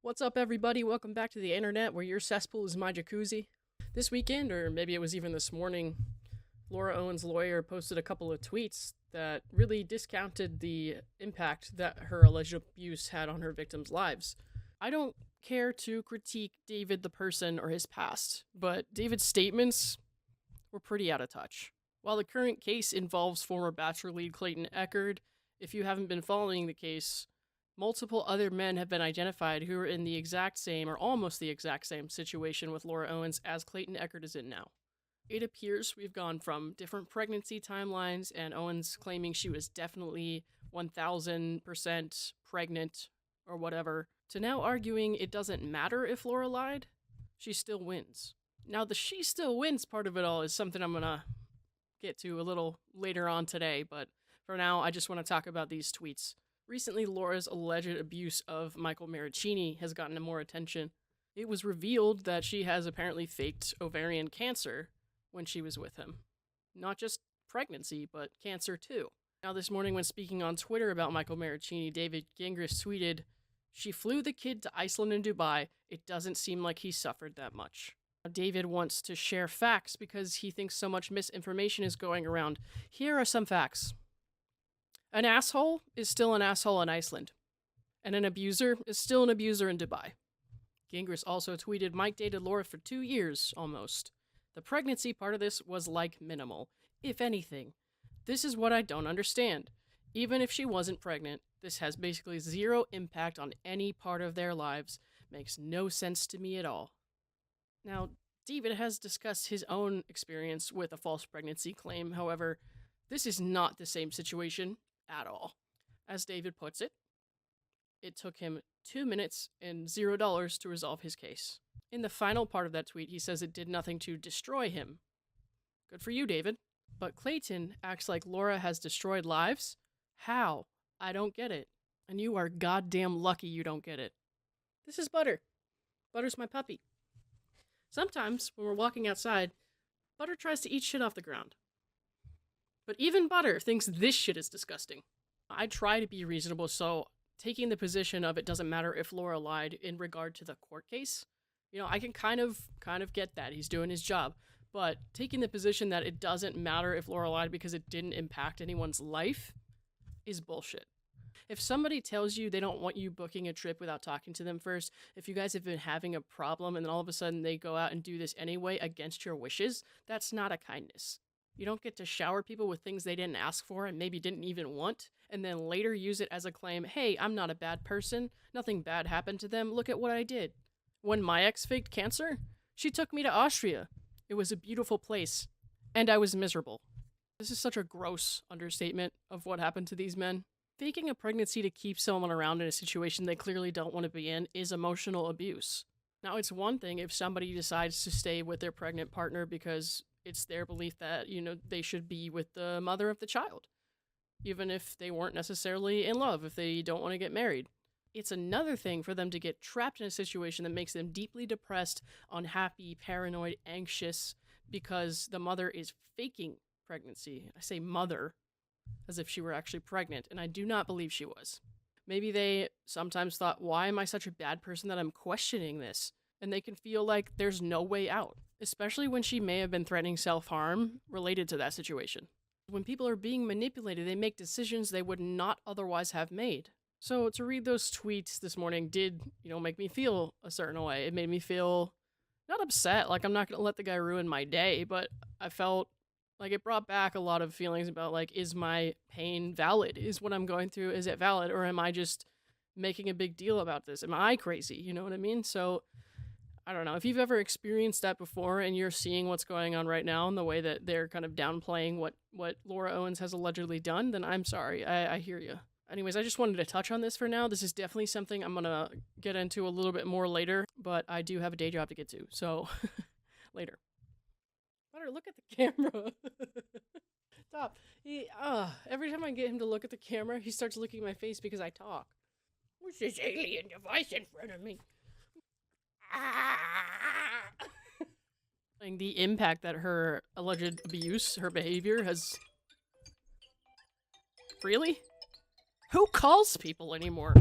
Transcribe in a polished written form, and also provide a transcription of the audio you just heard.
What's up, everybody? Welcome back to the internet, where your cesspool is my jacuzzi. This weekend, or maybe it was even this morning, Laura Owens' lawyer posted a couple of tweets that really discounted the impact that her alleged abuse had on her victims' lives. I don't care to critique David the person or his past, but David's statements were pretty out of touch. While the current case involves former Bachelor lead Clayton Echard, if you haven't been following the case, multiple other men have been identified who are in the exact same, or almost the exact same, situation with Laura Owens as Clayton Echard is in now. It appears we've gone from different pregnancy timelines and Owens claiming she was definitely 1000% pregnant or whatever, to now arguing it doesn't matter if Laura lied, she still wins. Now, the she still wins part of it all is something I'm gonna get to a little later on today, but for now, I just want to talk about these tweets. Recently, Laura's alleged abuse of Michael Maricini has gotten more attention. It was revealed that she has apparently faked ovarian cancer when she was with him. Not just pregnancy, but cancer too. Now, this morning when speaking on Twitter about Michael Maricini, David Gingras tweeted, "She flew the kid to Iceland and Dubai. It doesn't seem like he suffered that much." David wants to share facts because he thinks so much misinformation is going around. Here are some facts. An asshole is still an asshole in Iceland, and an abuser is still an abuser in Dubai. Gingras also tweeted, Mike dated Laura for 2 years, almost. The pregnancy part of this was like minimal, if anything. This is what I don't understand. Even if she wasn't pregnant, this has basically zero impact on any part of their lives. Makes no sense to me at all. Now, David has discussed his own experience with a false pregnancy claim. However, this is not the same situation at all. As David puts it, it took him 2 minutes and $0 to resolve his case. In the final part of that tweet, he says it did nothing to destroy him. Good for you, David. But Clayton acts like Laura has destroyed lives? How? I don't get it. And you are goddamn lucky you don't get it. This is Butter. Butter's my puppy. Sometimes, when we're walking outside, Butter tries to eat shit off the ground. But even Butter thinks this shit is disgusting. I try to be reasonable, so taking the position of it doesn't matter if Laura lied in regard to the court case, I can kind of get that. He's doing his job. But taking the position that it doesn't matter if Laura lied because it didn't impact anyone's life is bullshit. If somebody tells you they don't want you booking a trip without talking to them first, if you guys have been having a problem and then all of a sudden they go out and do this anyway against your wishes, that's not a kindness. You don't get to shower people with things they didn't ask for and maybe didn't even want, and then later use it as a claim, hey, I'm not a bad person, nothing bad happened to them, look at what I did. When my ex faked cancer, she took me to Austria. It was a beautiful place, and I was miserable. This is such a gross understatement of what happened to these men. Faking a pregnancy to keep someone around in a situation they clearly don't want to be in is emotional abuse. Now, it's one thing if somebody decides to stay with their pregnant partner because it's their belief that, they should be with the mother of the child, even if they weren't necessarily in love, if they don't want to get married. It's another thing for them to get trapped in a situation that makes them deeply depressed, unhappy, paranoid, anxious, because the mother is faking pregnancy. I say mother as if she were actually pregnant, and I do not believe she was. Maybe they sometimes thought, why am I such a bad person that I'm questioning this? And they can feel like there's no way out, especially when she may have been threatening self-harm related to that situation. When people are being manipulated, they make decisions they would not otherwise have made. So to read those tweets this morning did, make me feel a certain way. It made me feel not upset, like I'm not going to let the guy ruin my day, but I felt like it brought back a lot of feelings about, like, is my pain valid? Is what I'm going through, is it valid? Or am I just making a big deal about this? Am I crazy? You know what I mean? So I don't know. If you've ever experienced that before and you're seeing what's going on right now and the way that they're kind of downplaying what Laura Owens has allegedly done, then I'm sorry. I hear you. Anyways, I just wanted to touch on this for now. This is definitely something I'm going to get into a little bit more later, but I do have a day job to get to, so later. Butter, look at the camera. Stop. Every time I get him to look at the camera, he starts looking at my face because I talk. What's this alien device in front of me? The impact that her alleged abuse, her behavior has... Really? Who calls people anymore?